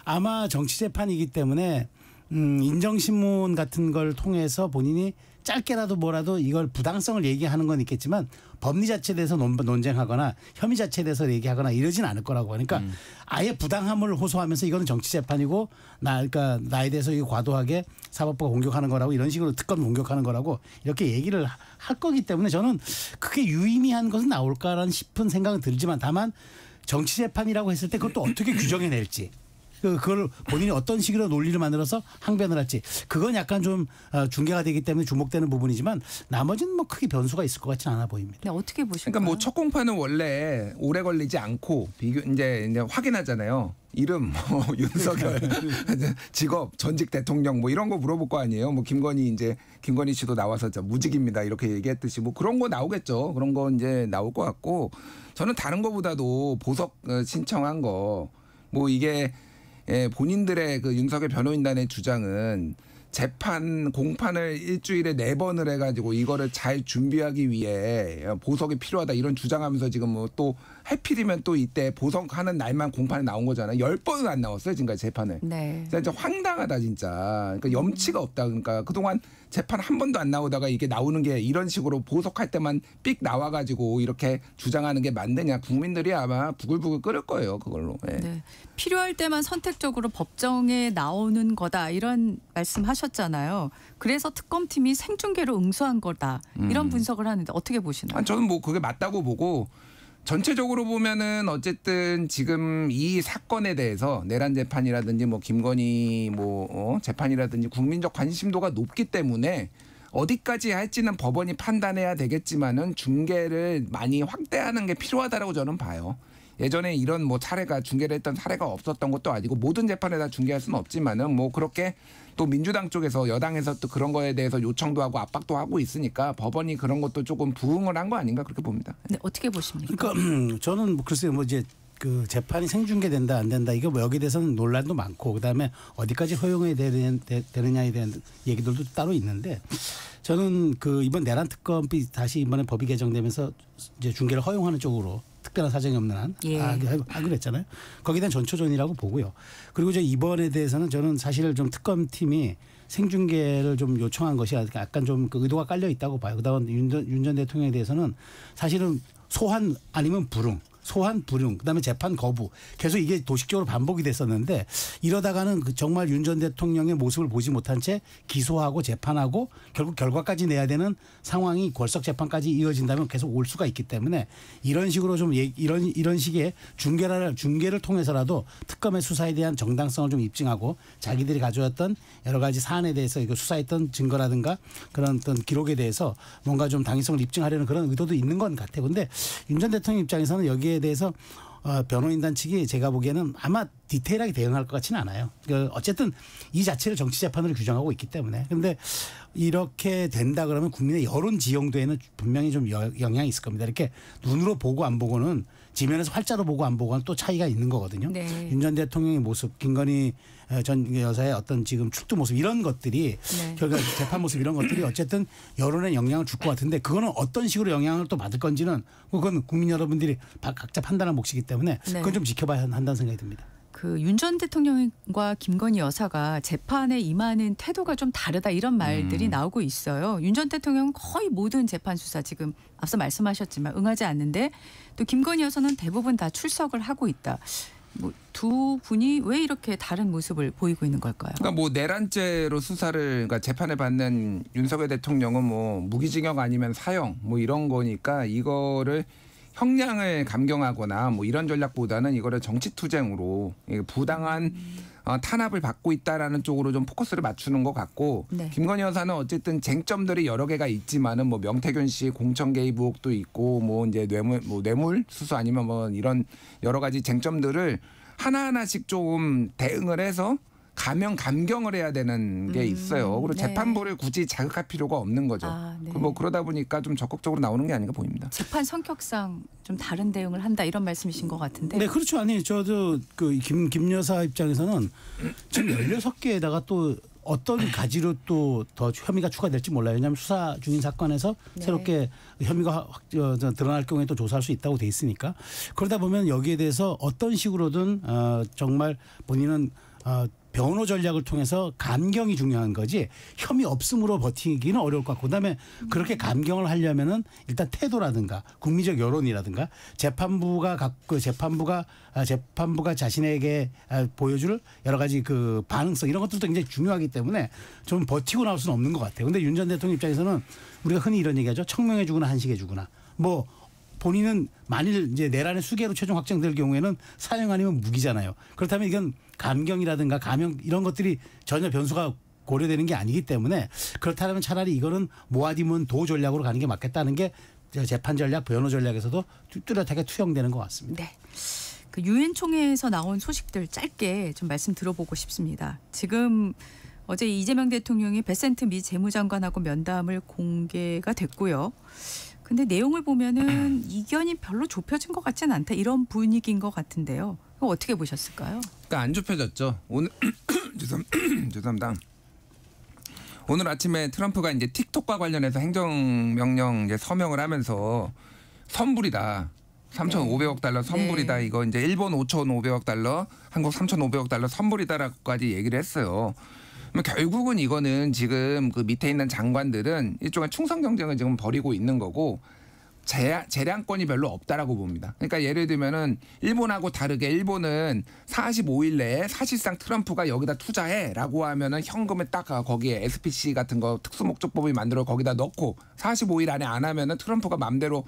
아마 정치 재판이기 때문에 인정신문 같은 걸 통해서 본인이 짧게라도 뭐라도 이걸 부당성을 얘기하는 건 있겠지만 법리 자체에 대해서 논쟁하거나 혐의 자체에 대해서 얘기하거나 이러진 않을 거라고. 그러니까 아예 부당함을 호소하면서 이거는 정치 재판이고 그러니까 나에 대해서 이거 과도하게 사법부가 공격하는 거라고, 이런 식으로 특검 공격하는 거라고 이렇게 얘기를 할 거기 때문에 저는 그게 유의미한 것은 나올까라는 싶은 생각은 들지만, 다만 정치 재판이라고 했을 때 그것도 어떻게 규정해낼지, 그걸 본인이 어떤 식으로 논리를 만들어서 항변을 할지, 그건 약간 좀 중계가 되기 때문에 주목되는 부분이지만 나머지는 뭐 크게 변수가 있을 것 같지는 않아 보입니다. 네, 어떻게 보실까요? 그러니까 뭐 첫 공판은 원래 오래 걸리지 않고 이제 확인하잖아요. 이름, 뭐 윤석열, 직업, 전직 대통령 뭐 이런 거 물어볼 거 아니에요. 뭐 김건희 씨도 나와서 무직입니다 이렇게 얘기했듯이 뭐 그런 거 나오겠죠. 그런 거 이제 나올 것 같고, 저는 다른 거보다도 보석 신청한 거 뭐 이게 본인들의 그 윤석열 변호인단의 주장은 재판 공판을 일주일에 4번을 해가지고 이거를 잘 준비하기 위해 보석이 필요하다 이런 주장하면서 지금 뭐 또 하필이면 또 이때 보석하는 날만 공판에 나온 거잖아요. 10번은 안 나왔어요 지금까지 재판을. 네. 진짜 황당하다 진짜. 그러니까 염치가 없다. 그러니까 그동안 재판 한 번도 안 나오다가 이게 나오는 게 이런 식으로 보석할 때만 삑 나와가지고 이렇게 주장하는 게 맞느냐. 국민들이 아마 부글부글 끓을 거예요 그걸로. 네. 네. 필요할 때만 선택적으로 법정에 나오는 거다 이런 말씀하셨잖아요. 그래서 특검팀이 생중계로 응수한 거다 이런 분석을 하는데 어떻게 보시나요? 저는 뭐 그게 맞다고 보고, 전체적으로 보면은 어쨌든 지금 이 사건에 대해서 내란 재판이라든지 뭐 김건희 재판이라든지 국민적 관심도가 높기 때문에 어디까지 할지는 법원이 판단해야 되겠지만은 중계를 많이 확대하는 게 필요하다라고 저는 봐요. 예전에 이런 뭐 사례가 중계를 했던 사례가 없었던 것도 아니고 모든 재판에 다 중계할 수는 없지만은 뭐 그렇게 또 민주당 쪽에서 여당에서 또 그런 거에 대해서 요청도 하고 압박도 하고 있으니까 법원이 그런 것도 조금 부응을 한 거 아닌가 그렇게 봅니다. 네, 어떻게 보십니까? 그러니까 저는 글쎄요, 뭐 이제 그 재판이 생중계된다 안 된다 이거 뭐 여기에 대해서는 논란도 많고, 그다음에 어디까지 허용이 되느냐에 대한 얘기들도 따로 있는데, 저는 그 이번 내란 특검이 다시 이번에 법이 개정되면서 이제 중계를 허용하는 쪽으로 특별한 사정이 없는 한 하기로 했잖아요. 거기에 대한 전초전이라고 보고요. 그리고 이제 이번에 대해서는 저는 사실 좀 특검팀이 생중계를 좀 요청한 것이 약간 좀 그 의도가 깔려 있다고 봐요. 그다음에 윤 전 대통령에 대해서는 사실은 소환 아니면 소환 불용, 그다음에 재판 거부, 계속 이게 도식적으로 반복이 됐었는데, 이러다가는 정말 윤 전 대통령의 모습을 보지 못한 채 기소하고 재판하고 결국 결과까지 내야 되는 상황이 골석 재판까지 이어진다면 계속 올 수가 있기 때문에, 이런 식으로 좀 이런 식의 중계를 통해서라도 특검의 수사에 대한 정당성을 좀 입증하고 자기들이 가져왔던 여러 가지 사안에 대해서 이거 수사했던 증거라든가 그런 어떤 기록에 대해서 뭔가 좀 당위성을 입증하려는 그런 의도도 있는 것 같아요. 그런데 윤 전 대통령 입장에서는 여기에 대해서 변호인단 측이 제가 보기에는 아마 디테일하게 대응할 것 같지는 않아요. 어쨌든 이 자체를 정치 재판으로 규정하고 있기 때문에. 그런데 이렇게 된다 그러면 국민의 여론 지형도에는 분명히 좀 영향이 있을 겁니다. 이렇게 눈으로 보고 안 보고는, 지면에서 활자로 보고 안 보고는 또 차이가 있는 거거든요. 네. 윤 전 대통령의 모습, 김건희 전 여사의 어떤 지금 출두 모습, 이런 것들이 결과 재판 모습 이런 것들이 어쨌든 여론에 영향을 줄 것 같은데, 그거는 어떤 식으로 영향을 또 받을 건지는 그건 국민 여러분들이 각자 판단할 몫이기 때문에 그건 좀 지켜봐야 한다는 생각이 듭니다. 그 윤 전 대통령과 김건희 여사가 재판에 임하는 태도가 좀 다르다 이런 말들이 나오고 있어요. 윤 전 대통령은 거의 모든 재판 수사 지금 앞서 말씀하셨지만 응하지 않는데, 또 김건희 여사는 대부분 다 출석을 하고 있다. 뭐 두 분이 왜 이렇게 다른 모습을 보이고 있는 걸까요? 그러니까 뭐 내란죄로 수사를 그러니까 재판을 받는 윤석열 대통령은 뭐 무기징역 아니면 사형 뭐 이런 거니까 이거를 형량을 감경하거나 뭐 이런 전략보다는 이거를 정치투쟁으로 부당한 탄압을 받고 있다라는 쪽으로 좀 포커스를 맞추는 것 같고 네. 김건희 여사는 어쨌든 쟁점들이 여러 개가 있지만은 뭐 명태균 씨 공천 개입 의혹도 있고 뭐 이제 뇌물 수수 아니면 뭐 이런 여러 가지 쟁점들을 하나하나씩 조금 대응을 해서 감경을 해야 되는 게 있어요. 그리고 네. 재판부를 굳이 자극할 필요가 없는 거죠. 네. 뭐 그러다 보니까 좀 적극적으로 나오는 게 아닌가 보입니다. 재판 성격상 좀 다른 대응을 한다 이런 말씀이신 것 같은데. 네, 그렇죠. 아니 저도 그 김 여사 입장에서는 지금 16개에다가 또 어떤 가지로 또 더 혐의가 추가될지 몰라요. 왜냐하면 수사 중인 사건에서 네. 새롭게 혐의가 드러날 경우에 또 조사할 수 있다고 돼 있으니까 그러다 보면 여기에 대해서 어떤 식으로든 정말 본인은 변호 전략을 통해서 감경이 중요한 거지 혐의 없음으로 버티기는 어려울 것 같고 그다음에 그렇게 감경을 하려면은 일단 태도라든가 국민적 여론이라든가 재판부가 자신에게 보여줄 여러 가지 그 반응성 이런 것들도 굉장히 중요하기 때문에 좀 버티고 나올 수는 없는 것 같아요. 근데 윤 전 대통령 입장에서는 우리가 흔히 이런 얘기하죠. 청명해 주거나 한식해 주거나 뭐 본인은 만일 이제 내란의 수개로 최종 확정될 경우에는 사형 아니면 무기잖아요. 그렇다면 이건 감경이라든가 감형 이런 것들이 전혀 변수가 고려되는 게 아니기 때문에 그렇다면 차라리 이거는 모아디문 도 전략으로 가는 게 맞겠다는 게 재판 전략, 변호 전략에서도 뚜렷하게 투영되는 것 같습니다. 네. 그 유엔 총회에서 나온 소식들 짧게 좀 말씀 들어보고 싶습니다. 지금 어제 이재명 대통령이 베센트 미 재무장관하고 면담을 공개가 됐고요. 근데 내용을 보면은 이견이 별로 좁혀진 것 같지는 않다 이런 분위기인 것 같은데요. 이거 어떻게 보셨을까요? 그러니까 안 좁혀졌죠. 오늘 죄송합니다. 오늘 아침에 트럼프가 이제 틱톡과 관련해서 행정명령 이제 서명을 하면서 선불이다. 3,500억 달러 선불이다. 네. 이거 이제 일본 5,500억 달러, 한국 3,500억 달러 선불이다라고까지 얘기를 했어요. 결국은 이거는 지금 그 밑에 있는 장관들은 일종의 충성 경쟁을 지금 벌이고 있는 거고 재량권이 별로 없다라고 봅니다. 그러니까 예를 들면은 일본하고 다르게 일본은 45일 내에 사실상 트럼프가 여기다 투자해라고 하면은 현금을 딱 거기에 SPC 같은 거 특수목적법이 만들어 거기다 넣고 45일 안에 안 하면은 트럼프가 마음대로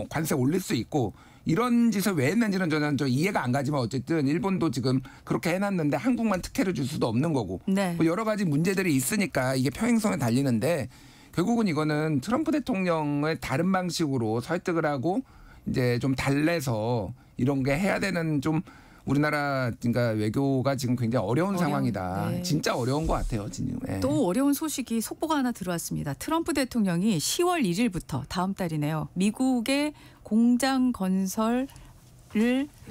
관세 올릴 수 있고 이런 짓을 왜 했는지는 저는 이해가 안 가지만 어쨌든 일본도 지금 그렇게 해놨는데 한국만 특혜를 줄 수도 없는 거고 네. 뭐 여러 가지 문제들이 있으니까 이게 평행선에 달리는데 결국은 이거는 트럼프 대통령을 다른 방식으로 설득을 하고 이제 좀 달래서 이런 게 해야 되는 좀 우리나라 그러니까 외교가 지금 굉장히 어려운 상황이다. 네. 진짜 어려운 것 같아요. 지금. 네. 또 어려운 소식이 속보가 하나 들어왔습니다. 트럼프 대통령이 10월 1일부터 다음 달이네요. 미국의 공장 건설을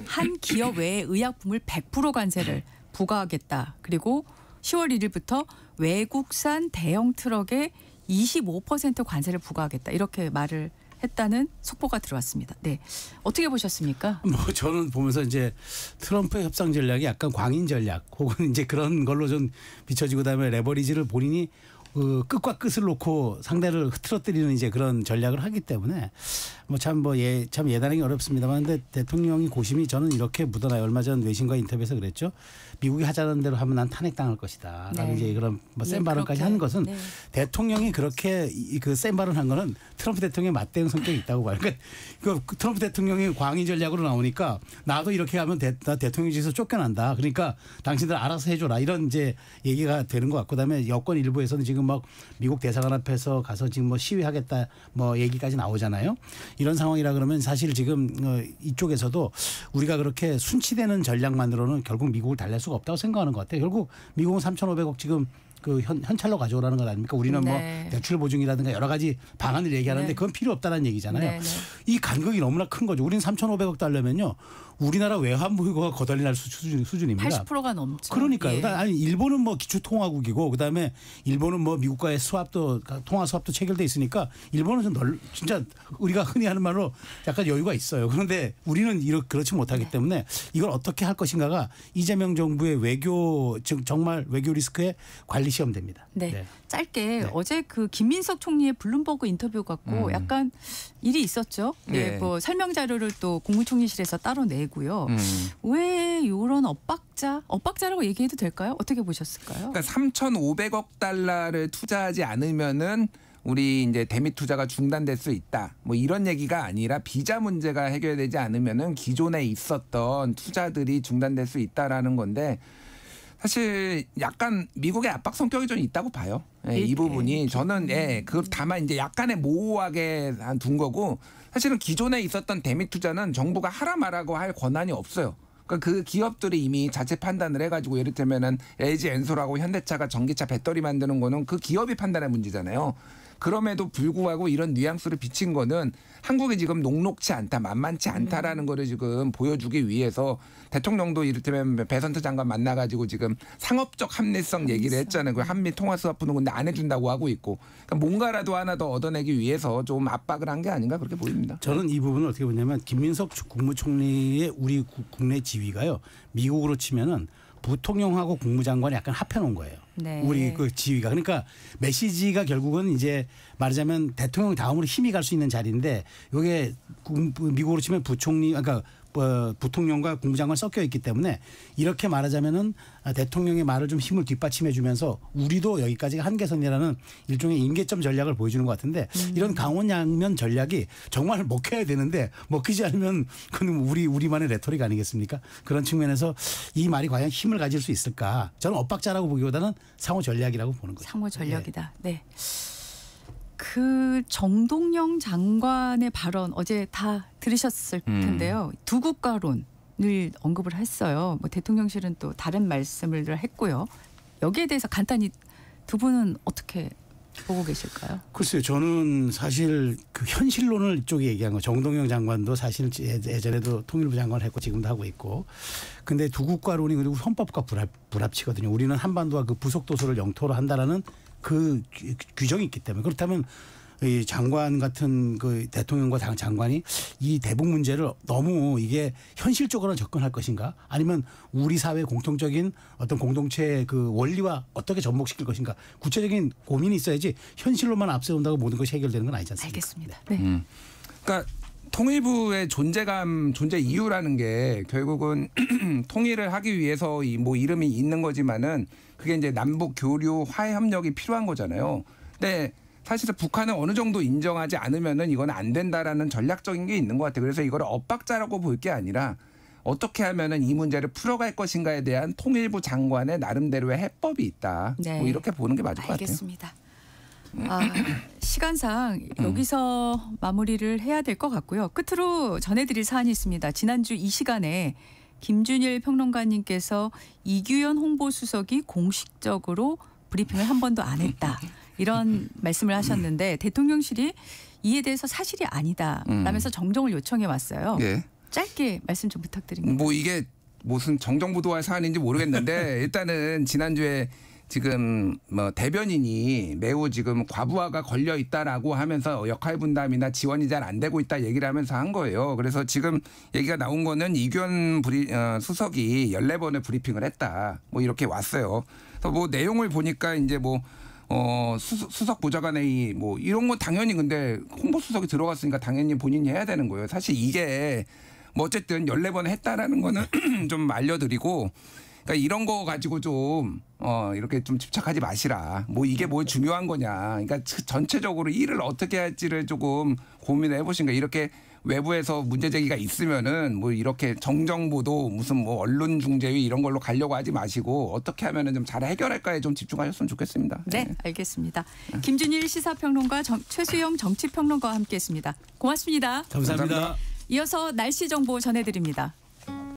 한 기업 외에 의약품을 100% 관세를 부과하겠다. 그리고 10월 1일부터 외국산 대형 트럭에 25% 관세를 부과하겠다. 이렇게 말을 했다는 속보가 들어왔습니다. 네, 어떻게 보셨습니까? 뭐 저는 보면서 이제 트럼프의 협상 전략이 약간 광인 전략 혹은 이제 그런 걸로 좀 비춰지고 그다음에 레버리지를 본인이 끝과 끝을 놓고 상대를 흐트러뜨리는 이제 그런 전략을 하기 때문에 뭐 참 예단하기 어렵습니다만 근데 대통령이 고심이 저는 이렇게 묻어나요. 얼마 전 외신과 인터뷰에서 그랬죠. 미국이 하자는 대로 하면 난 탄핵당할 것이다. 라는 이제 그런 센 발언까지 하는 것은 대통령이 그렇게 그 센 발언한 거는 트럼프 대통령의 맞대응 성격이 있다고 봐요. 그러니까 그 트럼프 대통령이 광인 전략으로 나오니까 나도 이렇게 하면 나 대통령직에서 쫓겨난다. 그러니까 당신들 알아서 해줘라. 이런 이제 얘기가 되는 것 같고 그다음에 여권 일부에서는 지금 막 미국 대사관 앞에서 가서 지금 뭐 시위하겠다 뭐 얘기까지 나오잖아요. 이런 상황이라 그러면 사실 지금 이쪽에서도 우리가 그렇게 순치되는 전략만으로는 결국 미국을 달랠 수가 없다고 생각하는 것 같아요. 결국 미국은 3,500억 지금 그 현찰로 가져오라는 것 아닙니까? 우리는 뭐 대출 보증이라든가 여러 가지 방안을 얘기하는데 그건 필요 없다는 얘기잖아요. 이 간격이 너무나 큰 거죠. 우리는 3,500억 달러면요. 우리나라 외환 보유고가 거덜이 날 수준입니다. 80%가 넘죠. 그러니까요. 예. 아니 일본은 뭐 기초통화국이고 그다음에 일본은 뭐 미국과의 통화 수합도 체결돼 있으니까 일본은 좀 진짜 우리가 흔히 하는 말로 약간 여유가 있어요. 그런데 우리는 그렇지 못하기 때문에 이걸 어떻게 할 것인가가 이재명 정부의 외교 즉 정말 외교 리스크의 관리 시험됩니다. 네. 짧게 어제 그 김민석 총리의 블룸버그 인터뷰 갖고 약간 일이 있었죠. 네. 뭐 설명 자료를 또 국무총리실에서 따로 내고 보이고요. 왜 이런 엇박자라고 얘기해도 될까요? 어떻게 보셨을까요? 그러니까 3,500억 달러를 투자하지 않으면은 우리 이제 대미 투자가 중단될 수 있다. 뭐 이런 얘기가 아니라 비자 문제가 해결되지 않으면은 기존에 있었던 투자들이 중단될 수 있다라는 건데 사실 약간 미국의 압박 성격이 좀 있다고 봐요. 예, 이 부분이 저는 그 다만 이제 약간의 모호하게 둔 거고 사실은 기존에 있었던 대미 투자는 정부가 하라 말하고 할 권한이 없어요. 그 기업들이 이미 자체 판단을 해가지고 예를 들면은 LG 엔솔하고 현대차가 전기차 배터리 만드는 거는 그 기업이 판단할 문제잖아요. 그럼에도 불구하고 이런 뉘앙스를 비친 거는 한국이 지금 녹록치 않다, 만만치 않다라는 거를 지금 보여주기 위해서 대통령도 이를테면 배선트 장관 만나가지고 지금 상업적 합리성 얘기를 했잖아요. 그 한미 통화 수합부는 근데 안 해준다고 하고 있고 그러니까 뭔가라도 하나 더 얻어내기 위해서 좀 압박을 한 게 아닌가 그렇게 보입니다. 저는 이 부분을 어떻게 보냐면 김민석 국무총리의 우리 국내 지위가요. 미국으로 치면은 부통령하고 국무장관이 약간 합해놓은 거예요. 네. 우리 그 지위가. 그러니까 메시지가 결국은 이제 말하자면 대통령 다음으로 힘이 갈 수 있는 자리인데 이게 미국으로 치면 부총리 그러니까 부통령과 국무장관 섞여 있기 때문에 이렇게 말하자면은 대통령의 말을 좀 힘을 뒷받침해 주면서 우리도 여기까지가 한계선이라는 일종의 임계점 전략을 보여주는 것 같은데 이런 강원양면 전략이 정말 먹혀야 되는데 먹히지 않으면 그건 우리만의 레토릭 아니겠습니까? 그런 측면에서 이 말이 과연 힘을 가질 수 있을까? 저는 엇박자라고 보기보다는 상호 전략이라고 보는 거죠. 상호 전략이다. 네. 그 정동영 장관의 발언 어제 다 들으셨을 텐데요. 두 국가론을 언급을 했어요. 뭐 대통령실은 또 다른 말씀을 했고요. 여기에 대해서 간단히 두 분은 어떻게 보고 계실까요? 글쎄요. 저는 사실 그 현실론을 이쪽에 얘기한 거. 정동영 장관도 사실 예전에도 통일부 장관을 했고 지금도 하고 있고. 근데 두 국가론이 그리고 헌법과 불합치거든요. 우리는 한반도와 그 부속도서를 영토로 한다라는 그 규정이 있기 때문에 그렇다면 이 장관 같은 그 대통령과 장관이 이 대북 문제를 너무 이게 현실적으로 접근할 것인가 아니면 우리 사회 공통적인 어떤 공동체의 그 원리와 어떻게 접목시킬 것인가 구체적인 고민이 있어야지 현실로만 앞세운다고 모든 것이 해결되는 건 아니지 않습니까? 알겠습니다. 네. 그러니까 통일부의 존재 이유라는 게 결국은 통일을 하기 위해서 뭐 이름이 있는 거지만은 그게 이제 남북 교류 화해 협력이 필요한 거잖아요. 근데 사실은 북한은 어느 정도 인정하지 않으면은 이건 안 된다라는 전략적인 게 있는 것 같아요. 그래서 이걸 엇박자라고 볼 게 아니라 어떻게 하면은 이 문제를 풀어갈 것인가에 대한 통일부 장관의 나름대로의 해법이 있다. 네. 뭐 이렇게 보는 게 맞을 것 같아요. 알겠습니다. 시간상 여기서 마무리를 해야 될 것 같고요. 끝으로 전해드릴 사안이 있습니다. 지난주 이 시간에 김준일 평론가님께서 이규현 홍보수석이 공식적으로 브리핑을 한 번도 안 했다. 이런 말씀을 하셨는데 대통령실이 이에 대해서 사실이 아니다 라면서 정정을 요청해 왔어요. 예. 짧게 말씀 좀 부탁드립니다. 뭐 이게 무슨 정정부도할 사안인지 모르겠는데 일단은 지난주에 지금 뭐 대변인이 매우 지금 과부하가 걸려 있다라고 하면서 역할 분담이나 지원이 잘 안 되고 있다 얘기를 하면서 한 거예요. 그래서 지금 얘기가 나온 거는 이규현 수석이 14번을 브리핑을 했다. 뭐 이렇게 왔어요. 그래서 뭐 내용을 보니까 이제 뭐 수석 보좌관회의 뭐 이런 건 당연히 근데 홍보수석이 들어갔으니까 당연히 본인이 해야 되는 거예요. 사실 이게 뭐 어쨌든 14번 했다라는 거는 좀 알려드리고 그러니까 이런 거 가지고 좀 이렇게 좀 집착하지 마시라. 뭐 이게 뭐 중요한 거냐. 그러니까 전체적으로 일을 어떻게 할지를 조금 고민을 해보신가. 이렇게 외부에서 문제 제기가 있으면은 뭐 이렇게 정정보도 무슨 뭐 언론 중재위 이런 걸로 가려고 하지 마시고 어떻게 하면은 좀 잘 해결할까에 좀 집중하셨으면 좋겠습니다. 네, 알겠습니다. 김준일 시사평론가 최수영 정치평론가와 함께했습니다. 고맙습니다. 감사합니다. 이어서 날씨 정보 전해드립니다.